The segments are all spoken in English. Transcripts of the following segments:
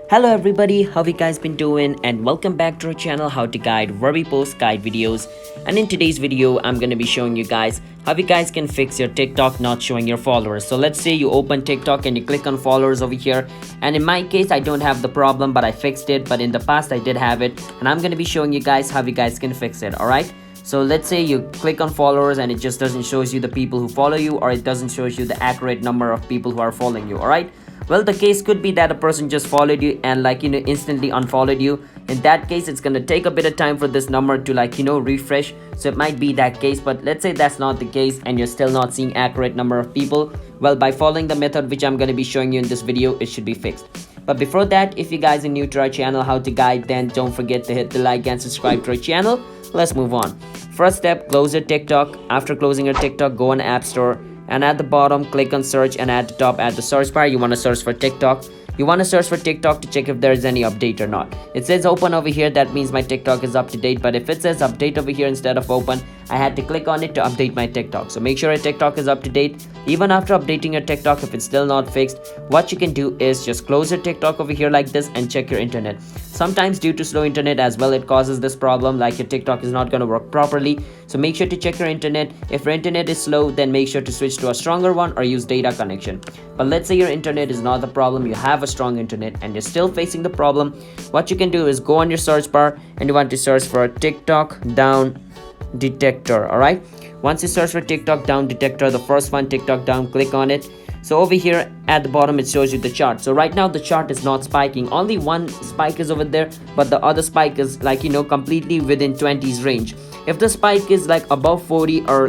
Hello everybody, how you guys been doing, and welcome back to our channel How to Guide, where we post guide videos. And in today's video I'm going to be showing you guys how you guys can fix your TikTok not showing your followers. So let's say you open TikTok and you click on followers over here, and in my case I don't have the problem, but I fixed it. But in the past I did have it, and I'm going to be showing you guys how you guys can fix it. Alright, so let's say you click on followers and it just doesn't shows you the people who follow you, or it doesn't shows you the accurate number of people who are following you. Alright, well, the case could be that a person just followed you and instantly unfollowed you. In that case, it's gonna take a bit of time for this number to refresh. So it might be that case, but let's say that's not the case and you're still not seeing accurate number of people. Well, by following the method which I'm gonna be showing you in this video, it should be fixed. But before that, if you guys are new to our channel How to Guide, then don't forget to hit the like and subscribe to our channel. Let's move on. First step, close your TikTok. After closing your TikTok, go on App Store, and at the bottom click on search, and at the top at the search bar you want to search for TikTok. You want to search for TikTok to check if there is any update or not. It says open over here, that means my TikTok is up to date. But if it says update over here instead of open, I had to click on it to update my TikTok. So make sure your TikTok is up to date. Even after updating your TikTok, if it's still not fixed, what you can do is just close your TikTok over here like this and check your internet. Sometimes due to slow internet as well, it causes this problem, like your TikTok is not going to work properly. So make sure to check your internet. If your internet is slow, then make sure to switch to a stronger one or use data connection. But let's say your internet is not the problem, you have a strong internet and you're still facing the problem. What you can do is go on your search bar and you want to search for TikTok down detector. All right, once you search for TikTok down detector, the first one, TikTok down, click on it. So over here at the bottom it shows you the chart. So right now the chart is not spiking, only one spike is over there, but the other spike is completely within 20s range. If the spike is above 40 or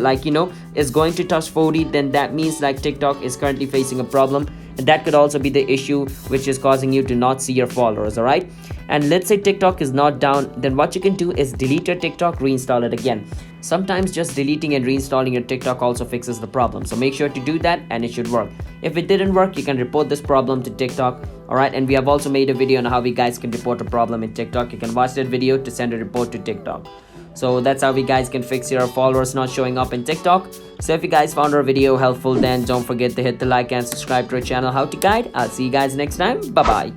is going to touch 40, then that means TikTok is currently facing a problem, and that could also be the issue which is causing you to not see your followers. All right, and let's say TikTok is not down, then what you can do is delete your TikTok, reinstall it again. Sometimes just deleting and reinstalling your TikTok also fixes the problem, so make sure to do that and it should work. If it didn't work, you can report this problem to TikTok. Alright, and we have also made a video on how you guys can report a problem in TikTok. You can watch that video to send a report to TikTok. So that's how you guys can fix your followers not showing up in TikTok. So if you guys found our video helpful, then don't forget to hit the like and subscribe to our channel How to Guide. I'll see you guys next time. Bye bye.